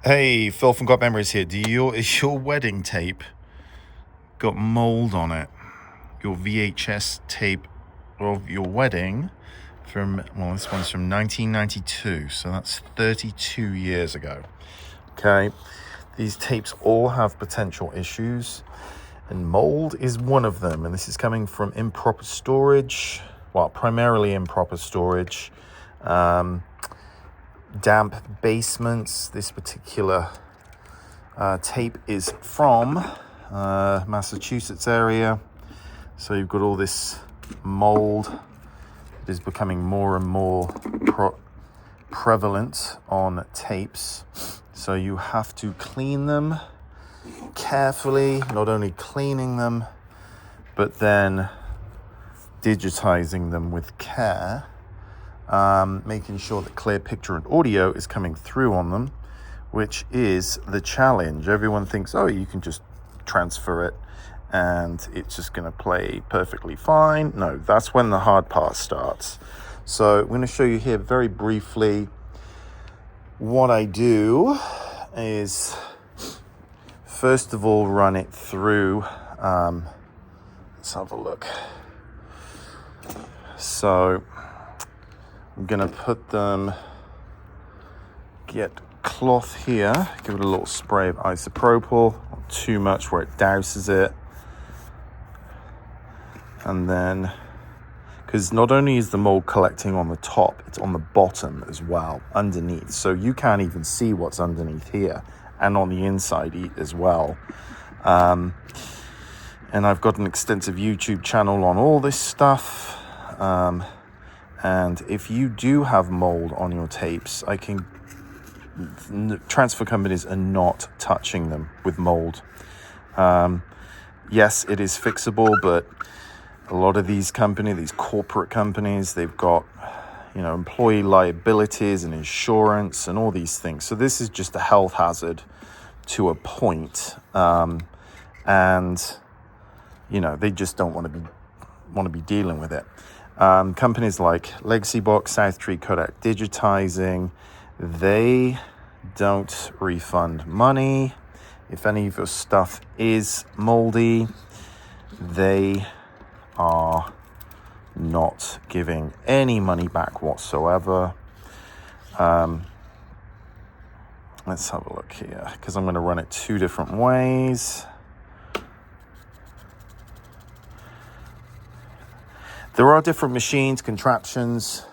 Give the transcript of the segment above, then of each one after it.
Hey, Phil from Got Memories here. Is your wedding tape got mold on it? Your VHS tape of your wedding this one's from 1992, so that's 32 years ago. Okay, these tapes all have potential issues, and mold is one of them. And this is coming from improper storage, primarily improper storage. Damp basements. This particular tape is from Massachusetts area, so you've got all this mold. It is becoming more and more prevalent on tapes, so you have to clean them carefully, not only cleaning them but then digitizing them with care, making sure that clear picture and audio is coming through on them, which is the challenge. Everyone thinks, you can just transfer it and it's just going to play perfectly fine. No, that's when the hard part starts. So I'm going to show you here very briefly. What I do is, first of all, run it through. Let's have a look. So I'm going to put them, get cloth here, give it a little spray of isopropyl, not too much where it douses it. And then, because not only is the mold collecting on the top, it's on the bottom as well, underneath. So you can't even see what's underneath here, and on the inside as well. And I've got an extensive YouTube channel on all this stuff. And if you do have mold on your tapes, transfer companies are not touching them with mold. Yes, it is fixable, but a lot of these corporate companies, they've got, employee liabilities and insurance and all these things. So this is just a health hazard to a point. And they just don't want to be dealing with it. Companies like Legacy Box, South Tree Kodak, Digitizing, they don't refund money. If any of your stuff is moldy, they are not giving any money back whatsoever. Let's have a look here, because I'm going to run it two different ways. There are different machines, contraptions.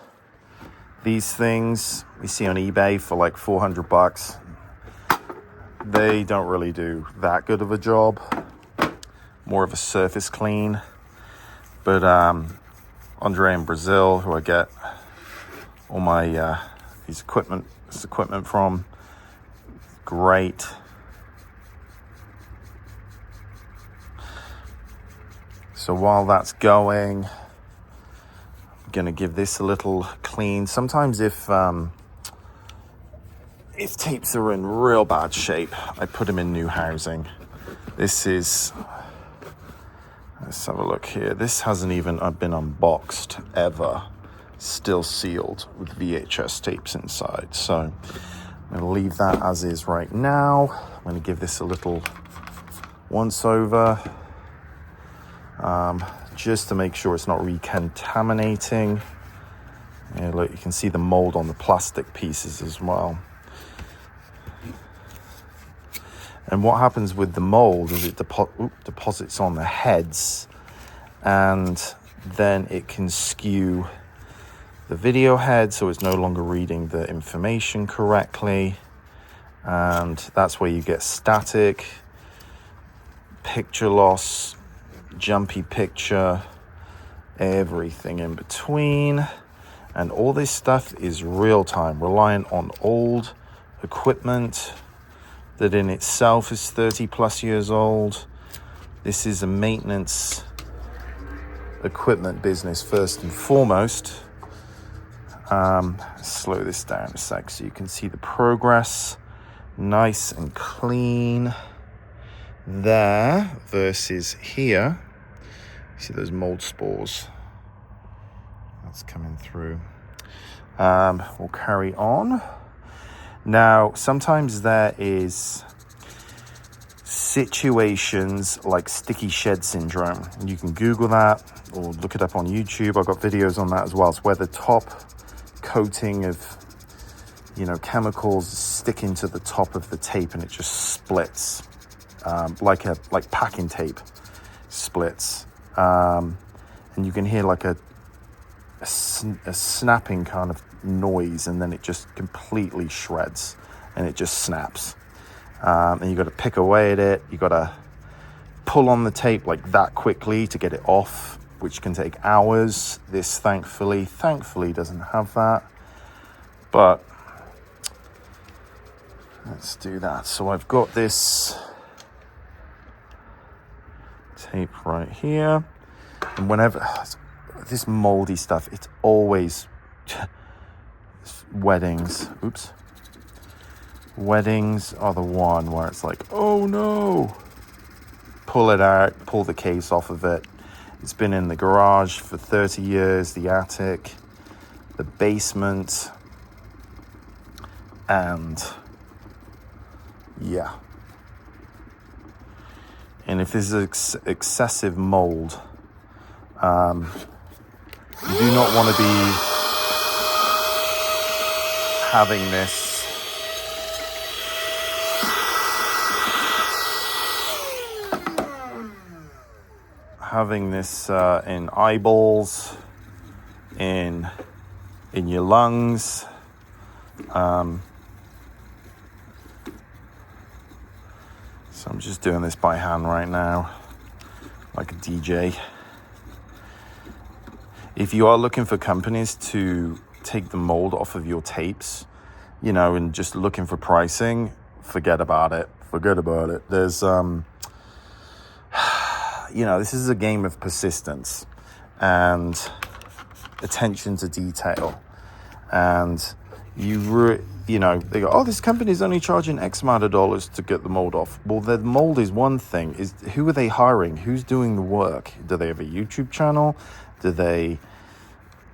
These things we see on eBay for like $400. They don't really do that good of a job. More of a surface clean. But Andre in Brazil, who I get all my this equipment from, great. So while that's going, I'm gonna give this a little clean. Sometimes if tapes are in real bad shape, I put them in new housing. Let's have a look here. This hasn't even been unboxed ever. Still sealed with VHS tapes inside. So I'm going to leave that as is right now. I'm going to give this a little once over, just to make sure it's not recontaminating. Look, you can see the mold on the plastic pieces as well. And what happens with the mold is it deposits on the heads, and then it can skew the video head, so it's no longer reading the information correctly. And that's where you get static, picture loss, jumpy picture, everything in between. And all this stuff is real time, reliant on old equipment that in itself is 30 plus years old. This is a maintenance equipment business first and foremost. Slow this down a sec so you can see the progress. Nice and clean there versus here. See those mold spores? That's coming through. We'll carry on. Now, sometimes there is situations like sticky shed syndrome. You can Google that or look it up on YouTube. I've got videos on that as well. It's where the top coating of, chemicals sticking to the top of the tape and it just splits, like packing tape splits. And you can hear like a snapping kind of noise, and then it just completely shreds and it just snaps. And you got to pick away at it. You got to pull on the tape like that quickly to get it off, which can take hours. This thankfully doesn't have that. But let's do that. So I've got this tape right here, and whenever this moldy stuff, it's always weddings. Weddings are the one where it's like, oh no, pull it out, pull the case off of it. It's been in the garage for 30 years, the attic, the basement, and yeah. And if there's excessive mold, you do not want to be having this in eyeballs, in your lungs. So I'm just doing this by hand right now, like a DJ. If you are looking for companies to take the mold off of your tapes, and just looking for pricing, forget about it. There's, this is a game of persistence and attention to detail. And they go, oh, this company is only charging X amount of dollars to get the mold off. Well, the mold is one thing. Who are they hiring? Who's doing the work? Do they have a YouTube channel? Do they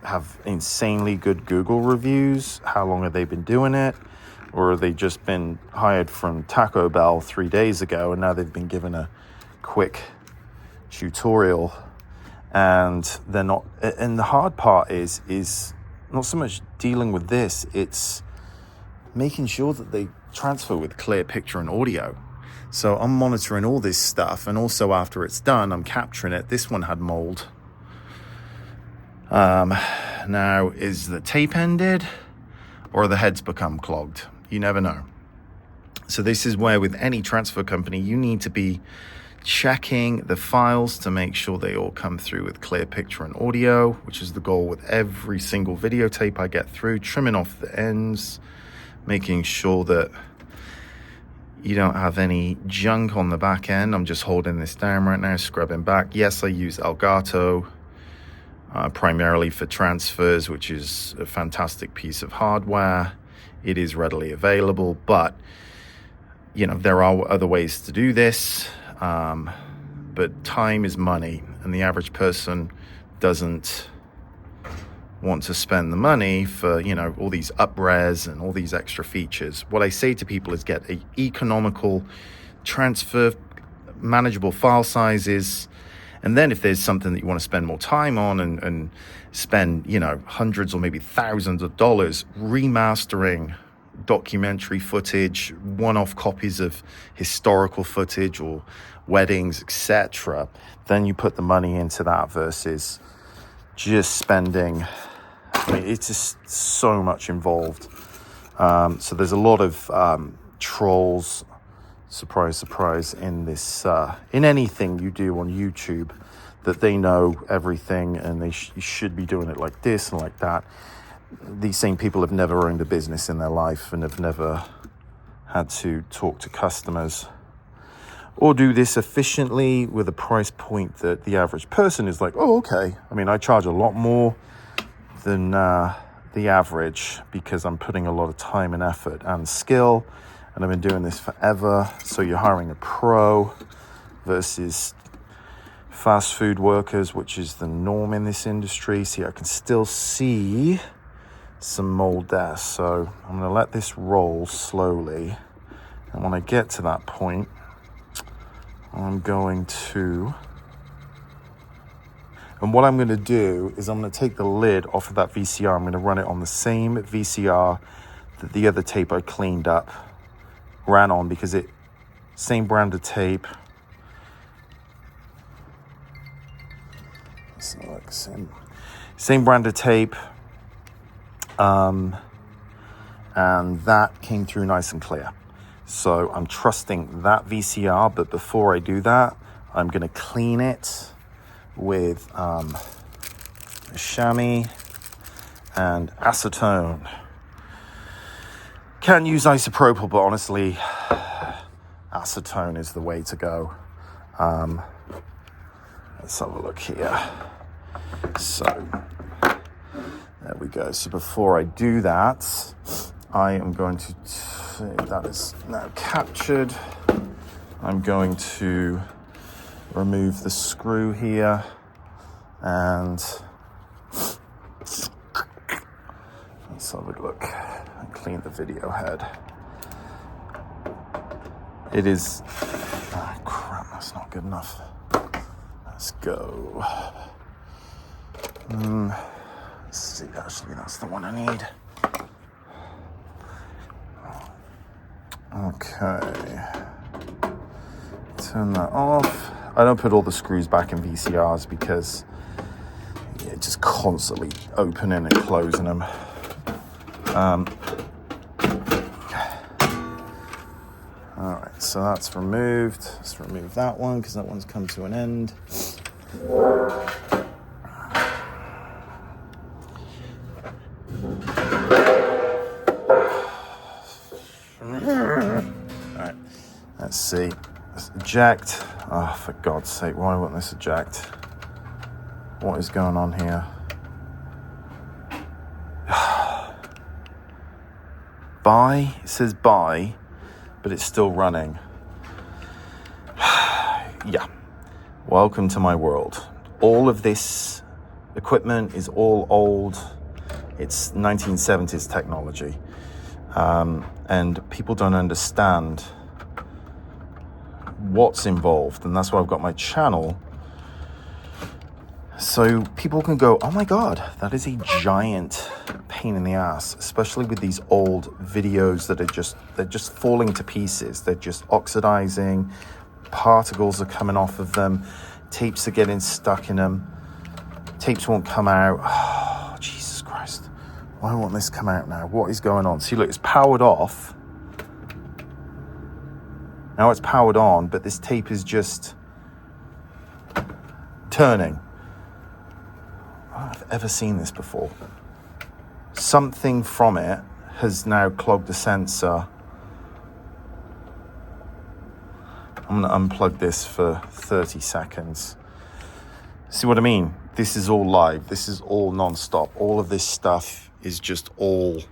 have insanely good Google reviews? How long have they been doing it? Or have they just been hired from Taco Bell 3 days ago and now they've been given a quick tutorial and they're not? And the hard part is not so much dealing with this, it's making sure that they transfer with clear picture and audio. So I'm monitoring all this stuff, and also after it's done, I'm capturing it. This one had mold. Now, is the tape ended or the heads become clogged? You never know. So this is where with any transfer company, you need to be checking the files to make sure they all come through with clear picture and audio, which is the goal with every single videotape I get through, trimming off the ends, making sure that you don't have any junk on the back end. I'm just holding this down right now, scrubbing back. Yes, I use Elgato primarily for transfers, which is a fantastic piece of hardware. It is readily available, but there are other ways to do this. But time is money, and the average person doesn't want to spend the money for, all these up-res and all these extra features. What I say to people is get an economical transfer, manageable file sizes, and then if there's something that you want to spend more time on and spend, hundreds or maybe thousands of dollars remastering documentary footage, one-off copies of historical footage or weddings, etc., then you put the money into that versus just spending. It's just so much involved. So there's a lot of trolls, surprise, in this, in anything you do on YouTube, that they know everything and you should be doing it like this and like that. These same people have never owned a business in their life and have never had to talk to customers or do this efficiently with a price point that the average person is like, oh, okay. I charge a lot more than the average because I'm putting a lot of time and effort and skill, and I've been doing this forever. So you're hiring a pro versus fast food workers, which is the norm in this industry. See, I can still see some mold there. So I'm going to let this roll slowly. And when I get to that point, I'm going to... And what I'm going to do is I'm going to take the lid off of that VCR. I'm going to run it on the same VCR that the other tape I cleaned up ran on, because same brand of tape. So like same brand of tape. And that came through nice and clear. So I'm trusting that VCR, but before I do that, I'm going to clean it with chamois and acetone. Can't use isopropyl, but honestly, acetone is the way to go. Let's have a look here. So there we go. So before I do that, I am going to, that is now captured. I'm going to remove the screw here and let's have a look and clean the video head. It is, oh crap, that's not good enough. Let's go. Let's see, actually that's the one I need. Okay. Turn that off. I don't put all the screws back in VCRs because it's just constantly opening and closing them. All right, so that's removed. Let's remove that one because that one's come to an end. All right, let's see. Let's eject. Oh, for God's sake, why won't this eject? What is going on here? Buy, it says buy, but it's still running. Yeah, welcome to my world. All of this equipment is all old. It's 1970s technology. And people don't understand what's involved, and that's why I've got my channel, so people can go, oh my God, that is a giant pain in the ass, especially with these old videos that they're just falling to pieces. They're just oxidizing, particles are coming off of them, tapes are getting stuck in them, tapes won't come out. Oh, Jesus Christ, why won't this come out now? What is going on? See, look, it's powered off. Now it's powered on, but this tape is just turning. I don't think I've ever seen this before. Something from it has now clogged the sensor. I'm going to unplug this for 30 seconds. See what I mean? This is all live. This is all non-stop. All of this stuff is just all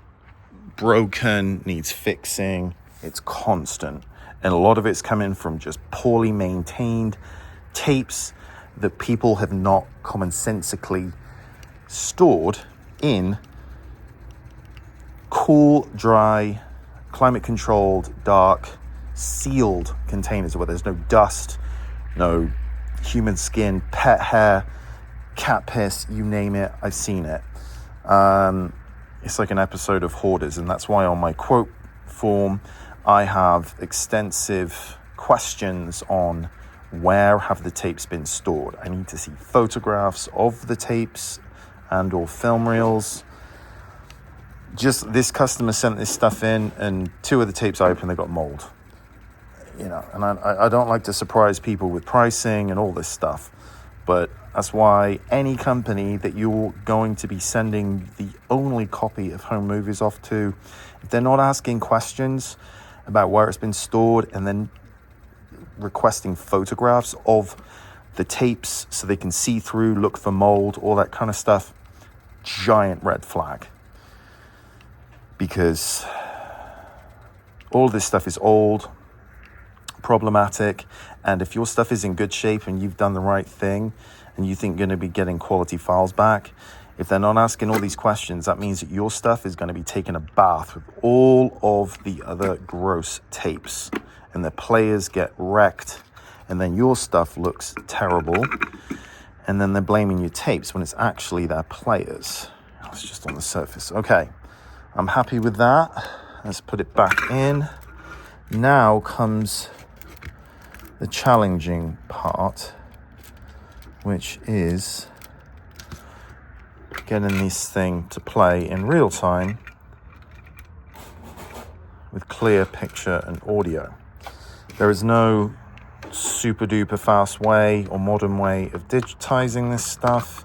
broken, needs fixing. It's constant. And a lot of it's coming from just poorly maintained tapes that people have not commonsensically stored in cool, dry, climate-controlled, dark, sealed containers where there's no dust, no human skin, pet hair, cat piss, you name it, I've seen it. It's like an episode of Hoarders, and that's why on my quote form, I have extensive questions on where have the tapes been stored. I need to see photographs of the tapes and or film reels. Just this customer sent this stuff in, and 2 of the tapes I opened, they got mold. You know, and I don't like to surprise people with pricing and all this stuff, but that's why any company that you're going to be sending the only copy of home movies off to, if they're not asking questions about where it's been stored and then requesting photographs of the tapes so they can see through, look for mold, all that kind of stuff, giant red flag. Because all this stuff is old, problematic, and if your stuff is in good shape and you've done the right thing and you think you're going to be getting quality files back, If they're not asking all these questions, that means that your stuff is going to be taking a bath with all of the other gross tapes, and the players get wrecked, and then your stuff looks terrible, and then they're blaming your tapes when it's actually their players. It's just on the surface. Okay, I'm happy with that. Let's put it back in. Now comes the challenging part, which is getting this thing to play in real time with clear picture and audio. There is no super duper fast way or modern way of digitizing this stuff.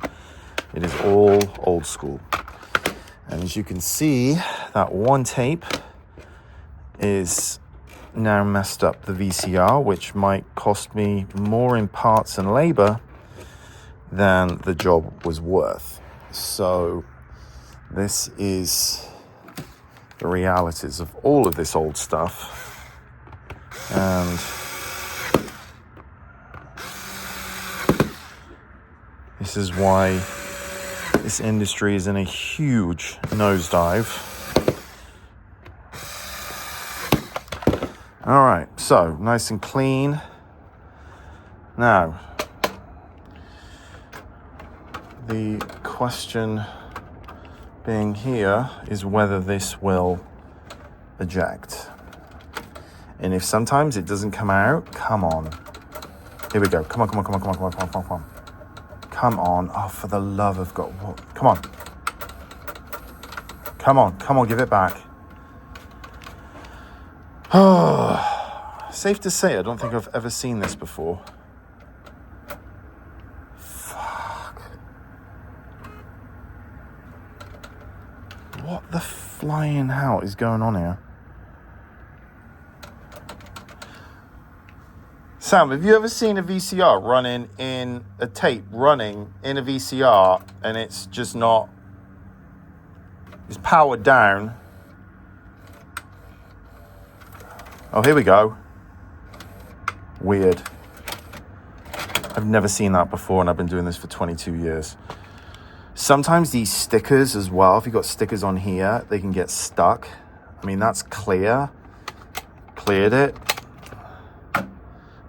It is all old school. And as you can see, that one tape is now messed up the VCR, which might cost me more in parts and labor than the job was worth. So this is the realities of all of this old stuff. And this is why this industry is in a huge nosedive. All right, so nice and clean. Now, the question being here is whether this will eject. And if sometimes it doesn't come out, come on. Here we go. Come on. Come on. Oh, for the love of God. What? Come on. Come on, give it back. Oh, safe to say, I don't think I've ever seen this before. Fuck. What the flying hell is going on here? Sam, have you ever seen a VCR running in a tape running in a VCR and it's just not, it's powered down? Oh, here we go. Weird. I've never seen that before, and I've been doing this for 22 years. Sometimes these stickers as well, if you've got stickers on here, they can get stuck. I mean, that's clear. Cleared it.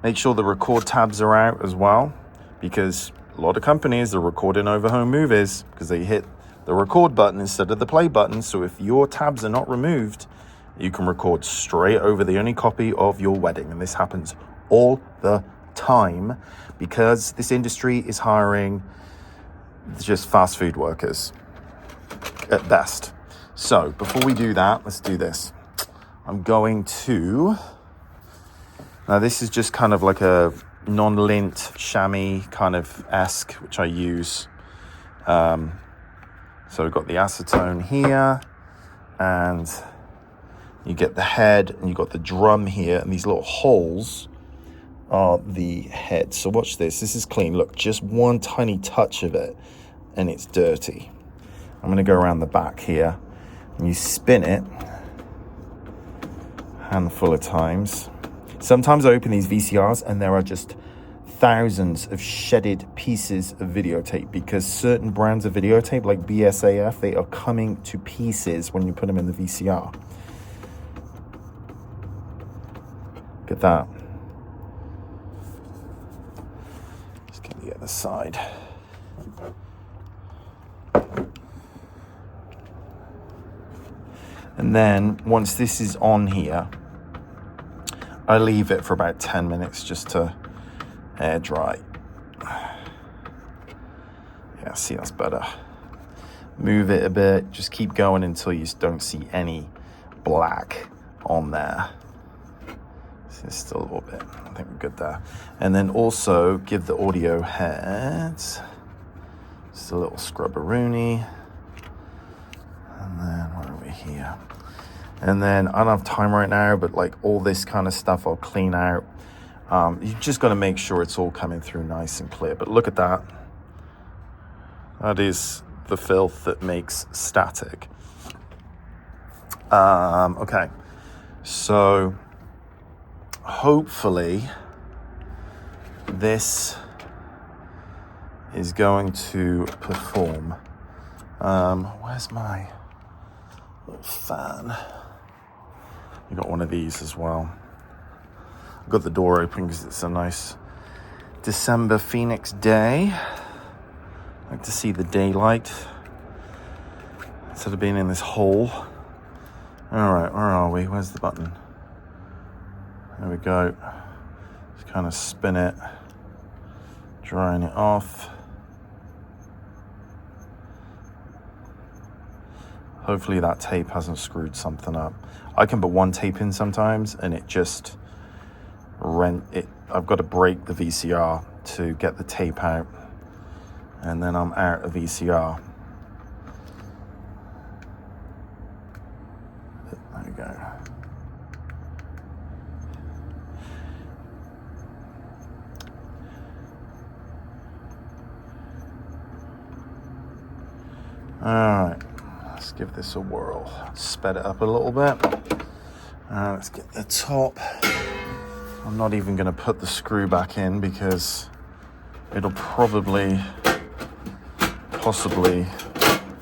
Make sure the record tabs are out as well, because a lot of companies are recording over home movies because they hit the record button instead of the play button. So if your tabs are not removed, you can record straight over the only copy of your wedding. And this happens all the time because this industry is hiring just fast food workers at best. So before we do that, let's do this. I'm going to... Now this is just kind of like a non-lint chamois kind of esque, which I use. So we've got the acetone here, and you get the head, and you've got the drum here, and these little holes are the head. So watch this. This is clean. Look, just one tiny touch of it, and it's dirty. I'm going to go around the back here, and you spin it a handful of times. Sometimes I open these VCRs and there are just thousands of shedded pieces of videotape because certain brands of videotape like BSAF, they are coming to pieces when you put them in the VCR. Look at that. Let's get the other side. And then once this is on here, I leave it for about 10 minutes just to air dry. Yeah, see, that's better. Move it a bit. Just keep going until you don't see any black on there. See, there's still a little bit. I think we're good there. And then also give the audio heads just a little scrubberoonie. And then what are we here? And then I don't have time right now, but like all this kind of stuff I'll clean out. You just got to make sure it's all coming through nice and clear. But look at that. That is the filth that makes static. Okay. So hopefully this is going to perform Where's my little fan? You got one of these as well. I've got the door open because it's a nice December Phoenix day. I like to see the daylight instead of being in this hole. All right, where are we? Where's the button? There we go. Just kind of spin it, drying it off. Hopefully that tape hasn't screwed something up. I can put one tape in sometimes and it just I've got to break the VCR to get the tape out, and then I'm out of VCR. There we go. All right, let's give this a whirl. Sped it up a little bit. Let's get the top. I'm not even going to put the screw back in because it'll possibly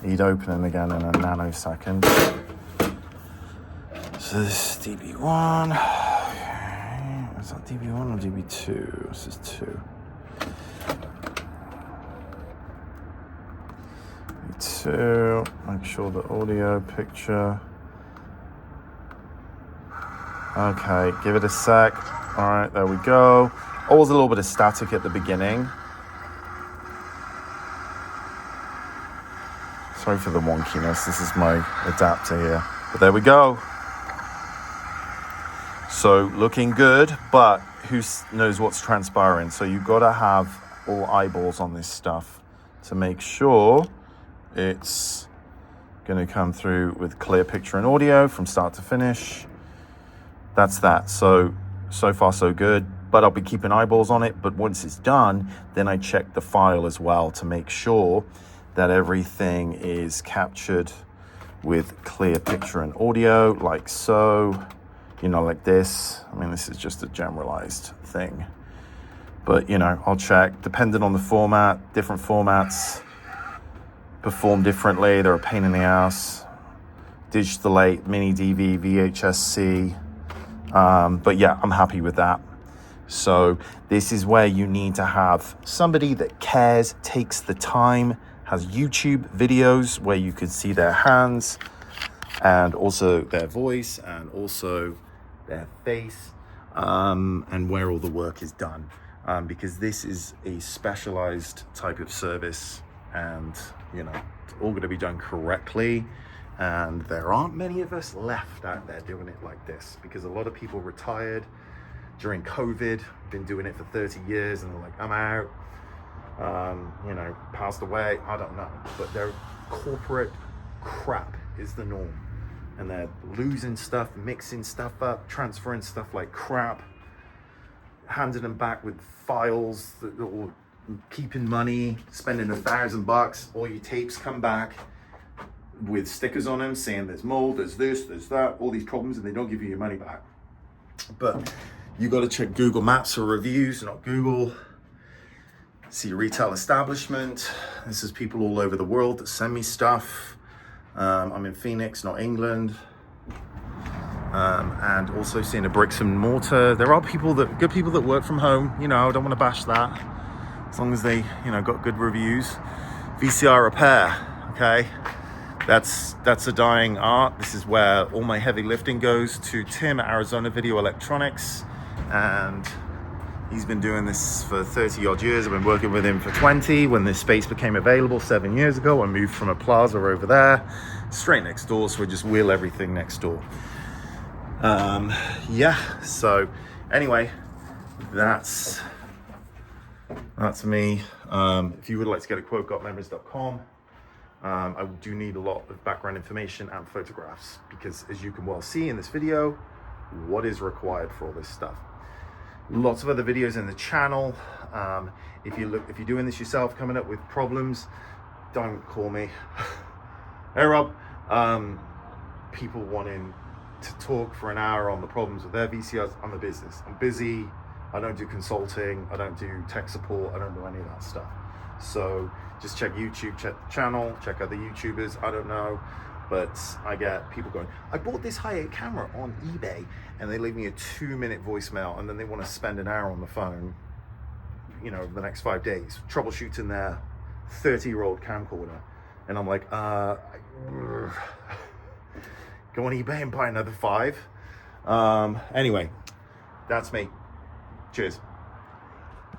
need opening again in a nanosecond. So this is DB1. Is that DB1 or DB2? This is 2. DB2. Make sure the audio picture. Okay, give it a sec. All right, there we go. Always a little bit of static at the beginning. Sorry for the wonkiness. This is my adapter here. But there we go. So looking good, but who knows what's transpiring? So you've got to have all eyeballs on this stuff to make sure it's going to come through with clear picture and audio from start to finish. That's that. So far so good, but I'll be keeping eyeballs on it. But once it's done, then I check the file as well to make sure that everything is captured with clear picture and audio, like so, like this. I mean, this is just a generalized thing, but I'll check depending on the format. Different formats perform differently. They're a pain in the ass. Digital 8, mini DV, VHS-C. But yeah, I'm happy with that. So this is where you need to have somebody that cares, takes the time, has YouTube videos where you can see their hands and also their voice and also their face, and where all the work is done. Because this is a specialized type of service, and it's all going to be done correctly. And there aren't many of us left out there doing it like this, because a lot of people retired during COVID, been doing it for 30 years, and they're like, I'm out, passed away, I don't know. But their corporate crap is the norm. And they're losing stuff, mixing stuff up, transferring stuff like crap, handing them back with files, or keeping money, spending $1,000, all your tapes come back with stickers on them saying there's mold, there's this, there's that, all these problems, and they don't give you your money back. But you got to check Google Maps for reviews, not Google. See a retail establishment. This is people all over the world that send me stuff. I'm in Phoenix, not England. And also seeing a bricks and mortar. There are good people that work from home. I don't want to bash that, as long as they, got good reviews. VCR repair, okay? That's a dying art. This is where all my heavy lifting goes to Tim at Arizona Video Electronics, and he's been doing this for 30 odd years. I've been working with him for 20. When this space became available 7 years ago, I moved from a plaza over there, straight next door, so we just wheel everything next door. So anyway, that's me. If you would like to get a quote, gotmemories.com. I do need a lot of background information and photographs, because as you can well see in this video, what is required for all this stuff. Lots of other videos in the channel. If you're doing this yourself, coming up with problems, don't call me. Hey Rob. People wanting to talk for an hour on the problems with their VCRs. I'm a business. I'm busy. I don't do consulting. I don't do tech support. I don't do any of that stuff. So just check YouTube, check the channel, check other YouTubers, I don't know. But I get people going, I bought this high-end camera on eBay, and they leave me a 2-minute voicemail, and then they want to spend an hour on the phone, you know, the next 5 days, troubleshooting their 30-year-old camcorder. And I'm like, go on eBay and buy another 5. Anyway, that's me. Cheers.